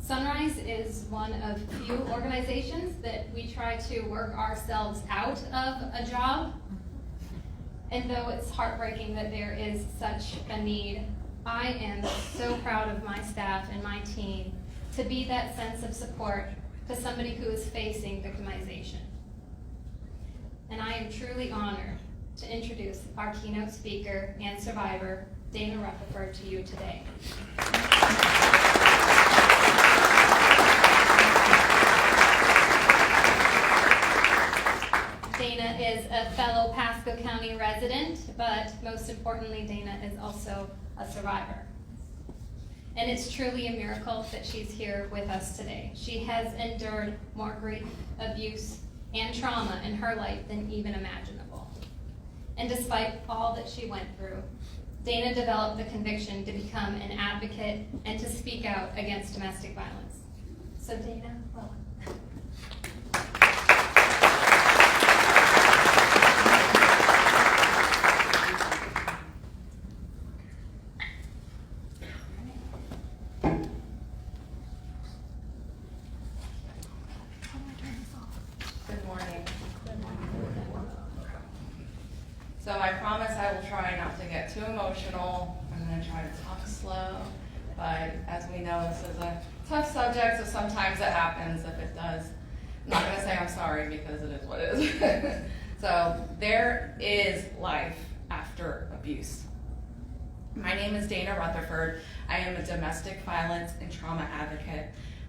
Sunrise is one of few organizations that we try to work ourselves out of a job. And though it's heartbreaking that there is such a need, I am so proud of my staff and my team to be that sense of support to somebody who is facing victimization. And I am truly honored to introduce our keynote speaker and survivor, Dana Rutherford, to you today. Dana is a fellow Pasco County resident, but most importantly, Dana is also a survivor. And it's truly a miracle that she's here with us today. She has endured more grief, abuse, and trauma in her life than even imaginable. And despite all that she went through, Dana developed the conviction to become an advocate and to speak out against domestic violence. So Dana, welcome. So I promise I will try not to get too emotional. I'm going to try to talk slow, but as we know, this is a tough subject, so sometimes it happens. If it does, I'm not going to say I'm sorry because it is what it is. So there is life after abuse. My name is Dana Rutherford. I am a domestic violence and trauma advocate.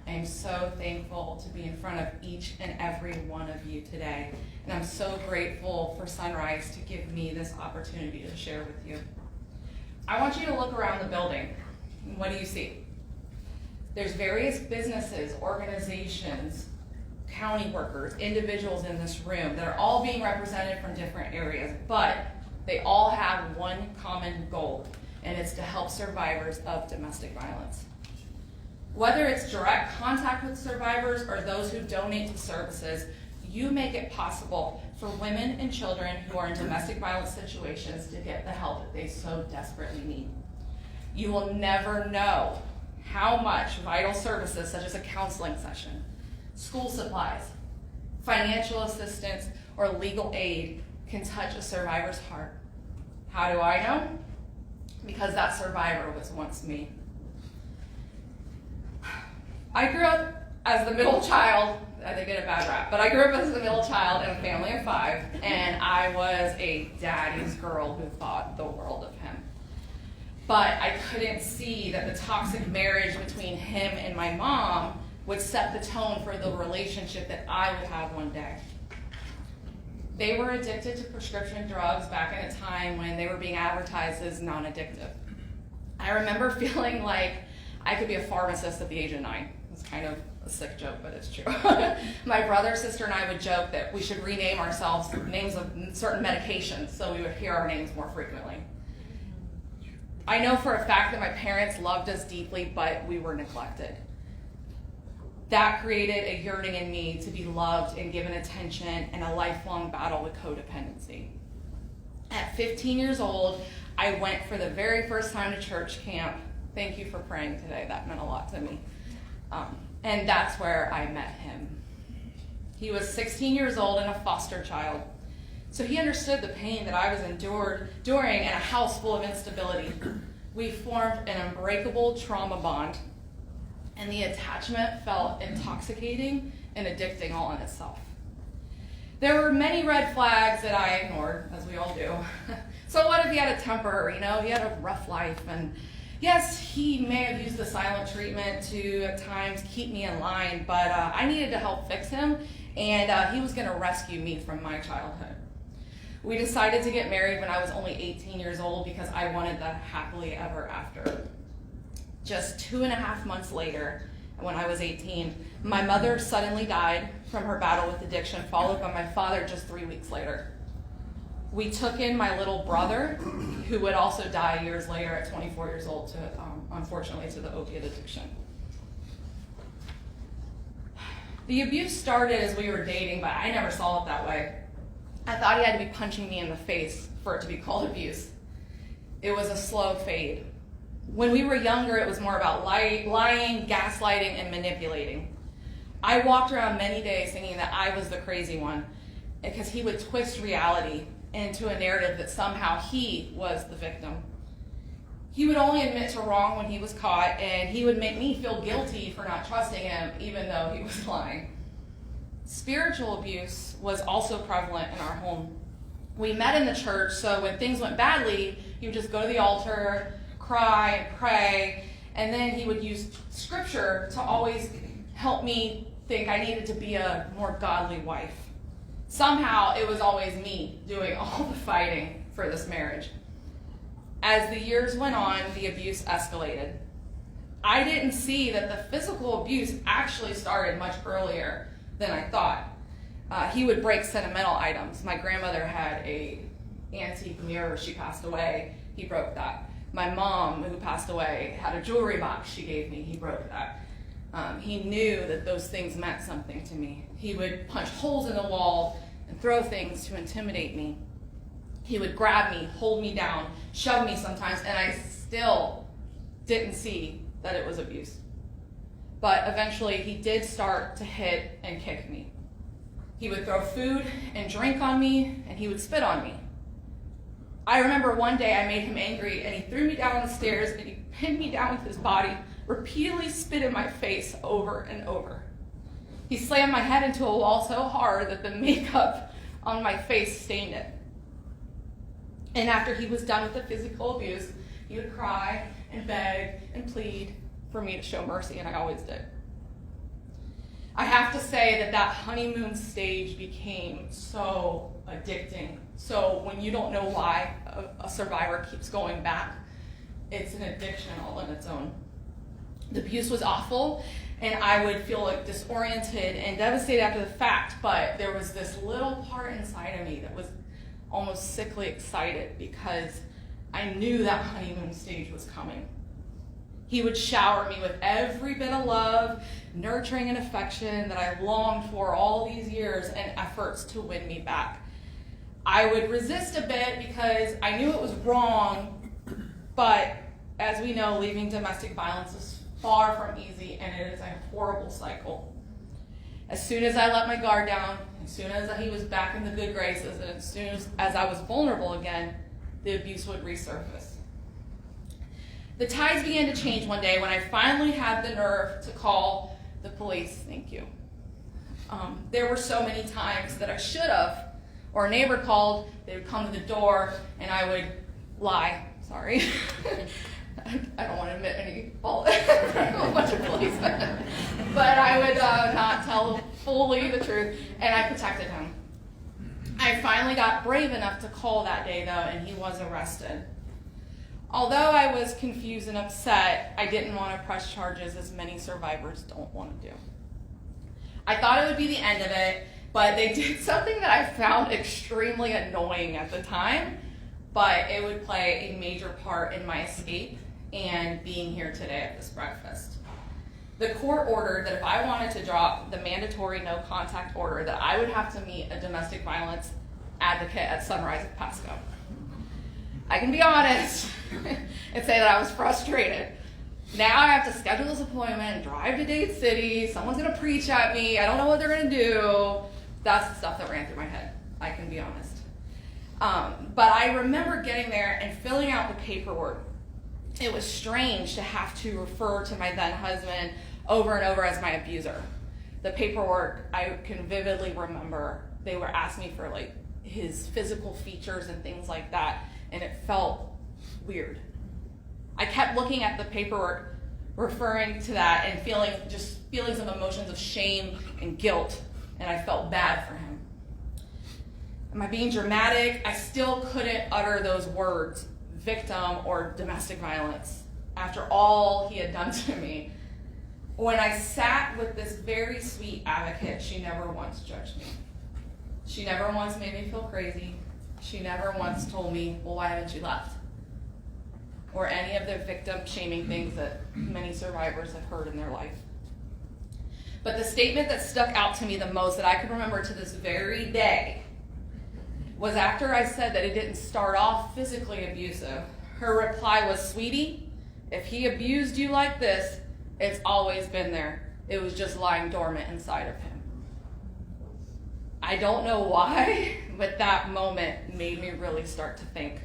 I am so thankful to be in front of each and every one of you today. And I'm so grateful for Sunrise to give me this opportunity to share with you. I want you to look around the building. What do you see? There's various businesses, organizations, county workers, individuals in this room that are all being represented from different areas, but they all have one common goal, and it's to help survivors of domestic violence. Whether it's direct contact with survivors or those who donate to services, you make it possible for women and children who are in domestic violence situations to get the help that they so desperately need. You will never know how much vital services such as a counseling session, school supplies, financial assistance, or legal aid can touch a survivor's heart. How do I know? Because that survivor was once me. I grew up as the middle child. I get a bad rap, but I grew up as the middle child in a family of 5, and I was a daddy's girl who thought the world of him. But I couldn't see that the toxic marriage between him and my mom would set the tone for the relationship that I would have one day. They were addicted to prescription drugs back in a time when they were being advertised as non-addictive. I remember feeling like I could be a pharmacist at the age of 9. It's kind of a sick joke, but it's true. My brother, sister, and I would joke that we should rename ourselves names of certain medications so we would hear our names more frequently. I know for a fact that my parents loved us deeply, but we were neglected. That created a yearning in me to be loved and given attention and a lifelong battle with codependency. At 15 years old, I went for the very first time to church camp. Thank you for praying today. That meant a lot to me. And that's where I met him. He was 16 years old and a foster child. So he understood the pain that I was enduring in a house full of instability. We formed an unbreakable trauma bond, and the attachment felt intoxicating and addicting all in itself. There were many red flags that I ignored, as we all do. So what if he had a temper, he had a rough life, and yes, he may have used the silent treatment to, at times, keep me in line, but I needed to help fix him, and he was going to rescue me from my childhood. We decided to get married when I was only 18 years old because I wanted the happily ever after. Just 2.5 months later, when I was 18, my mother suddenly died from her battle with addiction, followed by my father just 3 weeks later. We took in my little brother, who would also die years later at 24 years old, unfortunately, to the opiate addiction. The abuse started as we were dating, but I never saw it that way. I thought he had to be punching me in the face for it to be called abuse. It was a slow fade. When we were younger, it was more about lying, gaslighting, and manipulating. I walked around many days thinking that I was the crazy one because he would twist reality into a narrative that somehow he was the victim. He would only admit to wrong when he was caught, and he would make me feel guilty for not trusting him even though he was lying. Spiritual abuse was also prevalent in our home. We met in the church, so when things went badly, he would just go to the altar, cry and pray, and then he would use scripture to always help me think I needed to be a more godly wife. Somehow it was always me doing all the fighting for this marriage. As the years went on, the abuse escalated. I didn't see that the physical abuse actually started much earlier than I thought. He would break sentimental items. My grandmother had an antique mirror. She passed away. He broke that. My mom, who passed away, had a jewelry box she gave me. He broke that. He knew that those things meant something to me. He would punch holes in the wall and throw things to intimidate me. He would grab me, hold me down, shove me sometimes, and I still didn't see that it was abuse. But eventually he did start to hit and kick me. He would throw food and drink on me, and he would spit on me. I remember one day I made him angry, and he threw me down the stairs, and he pinned me down with his body, repeatedly spit in my face over and over. He slammed my head into a wall so hard that the makeup on my face stained it. And after he was done with the physical abuse, he would cry and beg and plead for me to show mercy, and I always did. I have to say that honeymoon stage became so addicting. So when you don't know why a survivor keeps going back, it's an addiction all on its own. The abuse was awful, and I would feel like disoriented and devastated after the fact, but there was this little part inside of me that was almost sickly excited because I knew that honeymoon stage was coming. He would shower me with every bit of love, nurturing, and affection that I longed for all these years and efforts to win me back. I would resist a bit because I knew it was wrong, but as we know, leaving domestic violence is far from easy, and it is a horrible cycle. As soon as I let my guard down, as soon as he was back in the good graces, and as soon as I was vulnerable again, the abuse would resurface. The tides began to change one day when I finally had the nerve to call the police. Thank you. There were so many times that I should have, or a neighbor called, they would come to the door, and I would lie. Sorry. I don't want to admit any fault. A bunch of policemen. But I would not tell fully the truth, and I protected him. I finally got brave enough to call that day, though, and he was arrested. Although I was confused and upset, I didn't want to press charges, as many survivors don't want to do. I thought it would be the end of it, but they did something that I found extremely annoying at the time, but it would play a major part in my escape and being here today at this breakfast. The court ordered that if I wanted to drop the mandatory no contact order, that I would have to meet a domestic violence advocate at Sunrise of Pasco. I can be honest and say that I was frustrated. Now I have to schedule this appointment, drive to Dade City, someone's gonna preach at me, I don't know what they're gonna do. That's the stuff that ran through my head, I can be honest. But I remember getting there and filling out the paperwork. It was strange to have to refer to my then husband over and over as my abuser. The paperwork, I can vividly remember, they were asking me for like his physical features and things like that, and it felt weird. I kept looking at the paperwork, referring to that, and feeling just feelings of emotions of shame and guilt, and I felt bad for him. Am I being dramatic? I still couldn't utter those words, victim or domestic violence, after all he had done to me. When I sat with this very sweet advocate, she never once judged me. She never once made me feel crazy. She never once told me, well, why haven't you left? Or any of the victim-shaming things that many survivors have heard in their life. But the statement that stuck out to me the most, that I can remember to this very day, was after I said that it didn't start off physically abusive. Her reply was, sweetie, If he abused you like this, it's always been there. It was just lying dormant inside of him. I don't know why, but that moment made me really start to think.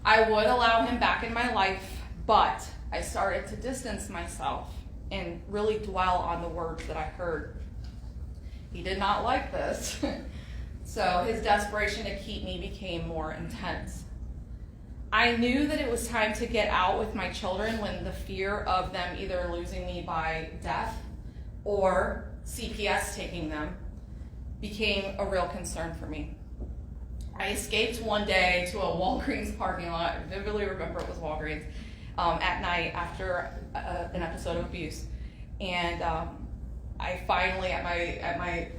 I would allow him back in my life, but I started to distance myself and really dwell on the words that I heard. He did not like this, so his desperation to keep me became more intense. I knew that it was time to get out with my children when the fear of them either losing me by death or CPS taking them became a real concern for me. I escaped one day to a Walgreens parking lot. I vividly remember it was Walgreens at night after an episode of abuse. And I finally, at my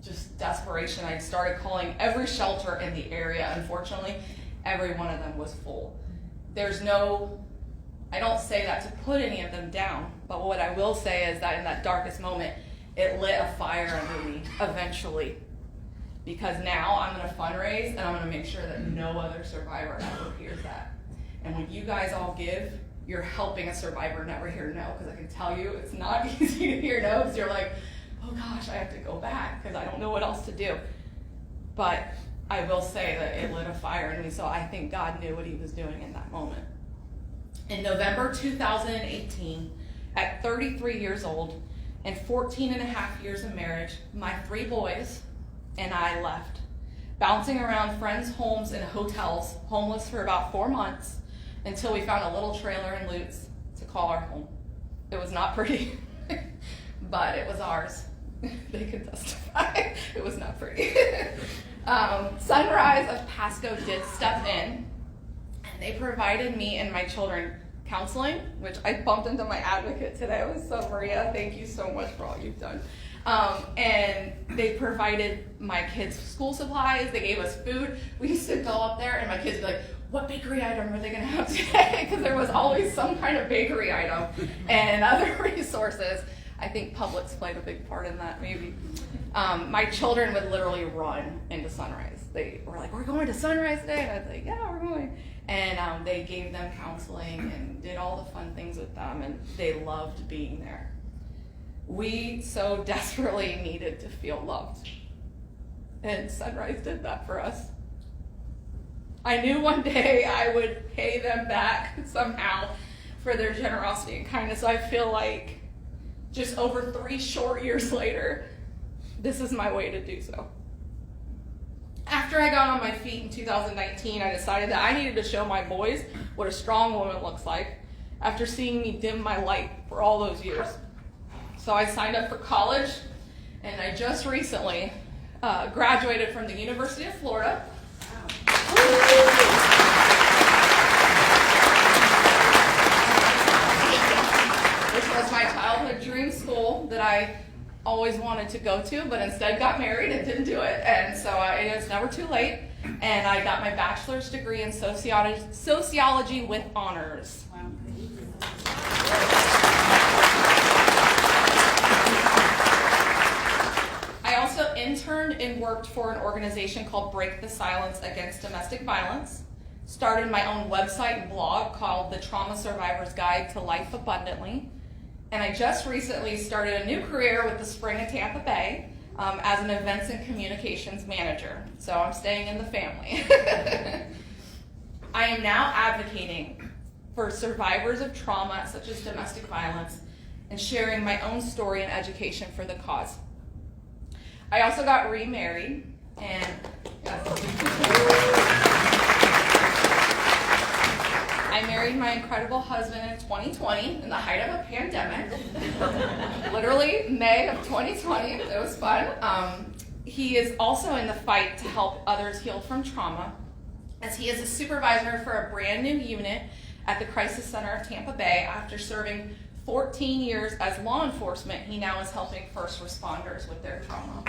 just desperation, I started calling every shelter in the area. Unfortunately, every one of them was full. I don't say that to put any of them down, but what I will say is that in that darkest moment, it lit a fire under me eventually. Because now I'm gonna fundraise and I'm gonna make sure that no other survivor ever hears that. And when you guys all give, you're helping a survivor never hear no, because I can tell you it's not easy to hear no, because you're like, oh gosh, I have to go back because I don't know what else to do. But I will say that it lit a fire in me, so I think God knew what he was doing in that moment. In November 2018, at 33 years old and 14 and a half years of marriage, my 3 boys and I left, bouncing around friends' homes and hotels, homeless for about 4 months, until we found a little trailer in Lutz to call our home. It was not pretty, but it was ours. They can testify. It was not pretty. Sunrise of Pasco did step in, and they provided me and my children counseling, which I bumped into my advocate today. It was so, Maria, thank you so much for all you've done. And they provided my kids school supplies. They gave us food. We used to go up there, and my kids would be like, what bakery item are they going to have today? Because there was always some kind of bakery item and other resources. I think Publix played a big part in that, maybe. My children would literally run into Sunrise. They were like, we're going to Sunrise today. And I was like, yeah, we're going. And they gave them counseling and did all the fun things with them, and they loved being there. We so desperately needed to feel loved, and Sunrise did that for us. I knew one day I would pay them back somehow for their generosity and kindness. So I feel like just over 3 short years later, this is my way to do so. After I got on my feet in 2019, I decided that I needed to show my boys what a strong woman looks like after seeing me dim my light for all those years. So I signed up for college, and I just recently graduated from the University of Florida. This was my childhood dream school that I always wanted to go to, but instead got married and didn't do it. And so it is never too late. And I got my bachelor's degree in sociology with honors. Wow. I also interned and worked for an organization called Break the Silence Against Domestic Violence. Started my own website and blog called The Trauma Survivor's Guide to Life Abundantly. And I just recently started a new career with the Spring of Tampa Bay as an events and communications manager. So I'm staying in the family. I am now advocating for survivors of trauma such as domestic violence and sharing my own story and education for the cause. I also got remarried, and I married my incredible husband in 2020 in the height of a pandemic. Literally May of 2020. It was fun. He is also in the fight to help others heal from trauma, as he is a supervisor for a brand new unit at the Crisis Center of Tampa Bay. After serving 14 years as law enforcement, he now is helping first responders with their trauma.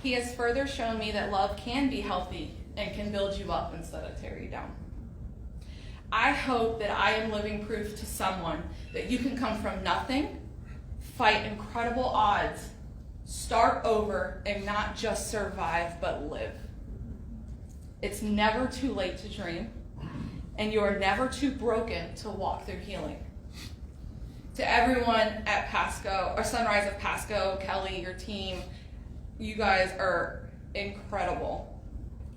He has further shown me that love can be healthy and can build you up instead of tear you down. I hope that I am living proof to someone that you can come from nothing, fight incredible odds, start over, and not just survive, but live. It's never too late to dream, and you are never too broken to walk through healing. To everyone at Pasco, or Sunrise of Pasco, Kelly, your team, you guys are incredible.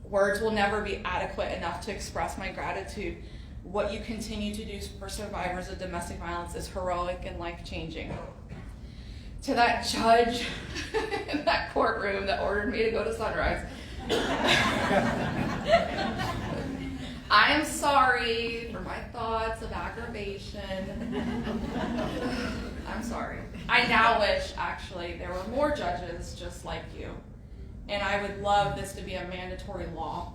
Words will never be adequate enough to express my gratitude. What you continue to do for survivors of domestic violence is heroic and life-changing. To that judge in that courtroom that ordered me to go to Sunrise, I am sorry for my thoughts of aggravation. I'm sorry. I now wish, actually, there were more judges just like you. And I would love this to be a mandatory law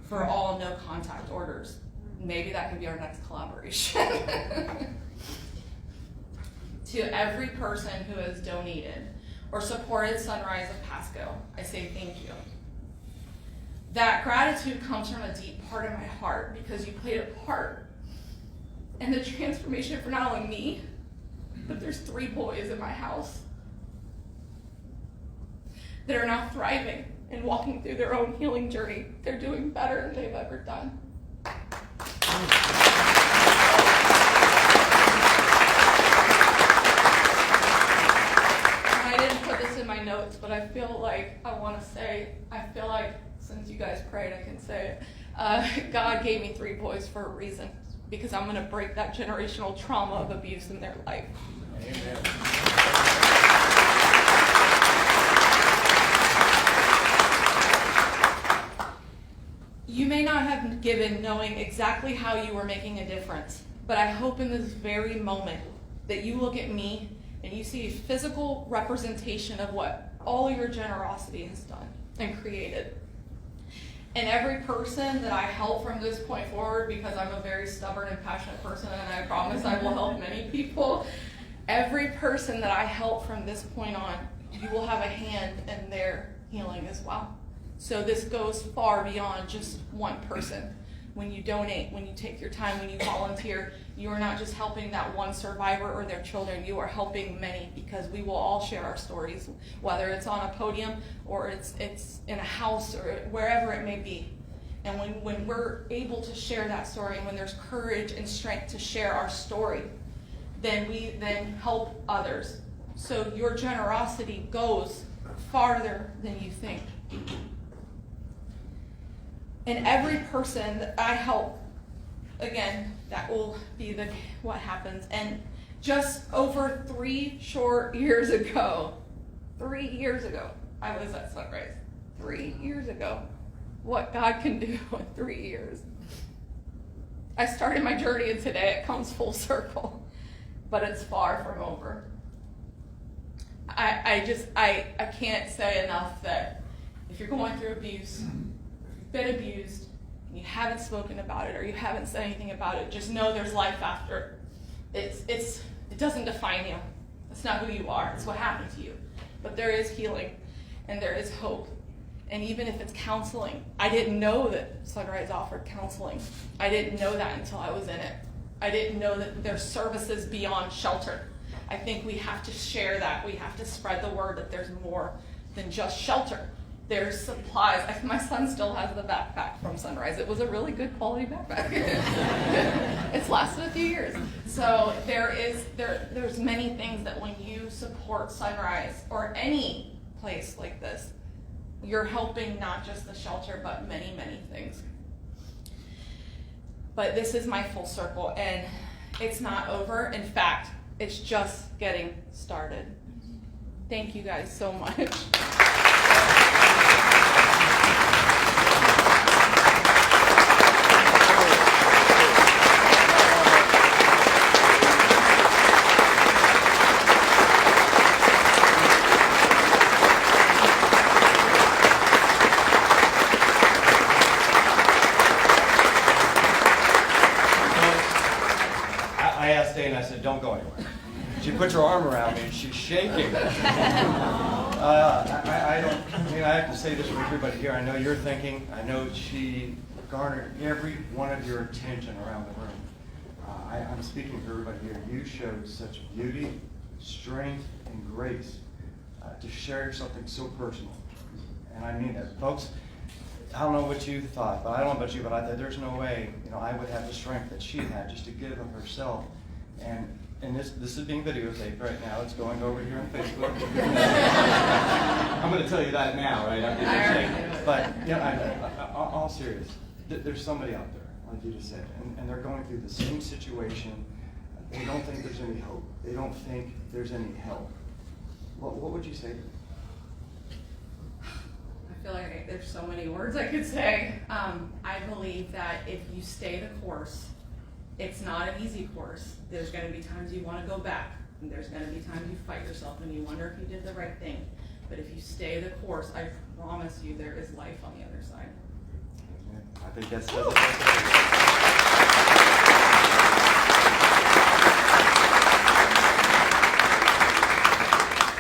for all no contact orders. Maybe that could be our next collaboration. To every person who has donated or supported Sunrise of Pasco, I say thank you. That gratitude comes from a deep part of my heart because you played a part in the transformation for not only me, but there's 3 boys in my house that are now thriving and walking through their own healing journey. They're doing better than they've ever done. I didn't put this in my notes, but I feel like since you guys prayed, I can say it. God gave me 3 boys for a reason, because I'm going to break that generational trauma of abuse in their life. Amen. You may not have given knowing exactly how you were making a difference, but I hope in this very moment that you look at me and you see a physical representation of what all your generosity has done and created. And every person that I help from this point forward, because I'm a very stubborn and passionate person and I promise I will help many people, every person that I help from this point on, you will have a hand in their healing as well. So this goes far beyond just one person. When you donate, when you take your time, when you volunteer, you are not just helping that one survivor or their children, you are helping many, because we will all share our stories, whether it's on a podium or it's in a house or wherever it may be. And when we're able to share that story, and when there's courage and strength to share our story, then we then help others. So your generosity goes farther than you think. And every person that I help, again, that will be what happens. And just over 3 short years ago, 3 years ago, I was at Sunrise. 3 years ago. What God can do in 3 years. I started my journey, and today it comes full circle. But it's far from over. I can't say enough that if you're going through abuse, been abused, and you haven't spoken about it or you haven't said anything about it, just know there's life after. It doesn't define you. It's not who you are. It's what happened to you. But there is healing and there is hope. And even if it's counseling, I didn't know that Sunrise offered counseling. I didn't know that until I was in it. I didn't know that there's services beyond shelter. I think we have to share that. We have to spread the word that there's more than just shelter. There's supplies. My son still has the backpack from Sunrise. It was a really good quality backpack. It's lasted a few years. So there's many things that when you support Sunrise or any place like this, you're helping not just the shelter, but many, many things. But this is my full circle, and it's not over. In fact, it's just getting started. Thank you guys so much. I said, don't go anywhere. She puts her arm around me and she's shaking. I have to say this for everybody here. I know you're thinking. I know she garnered every one of your attention around the room. I'm speaking for everybody here. You showed such beauty, strength, and grace to share something so personal. And I mean that. Folks, I don't know what you thought, but I don't know about you, but I thought there's no way, I would have the strength that she had just to give of herself. And this is being videotaped right now. It's going over here on Facebook. I'm going to tell you that now, right? But all serious, there's somebody out there, like you just said, and they're going through the same situation. They don't think there's any hope. They don't think there's any help. What would you say to them? I feel like there's so many words I could say. I believe that if you stay the course, it's not an easy course. There's going to be times you want to go back, and there's going to be times you fight yourself and you wonder if you did the right thing. But if you stay the course, I promise you there is life on the other side. I think that's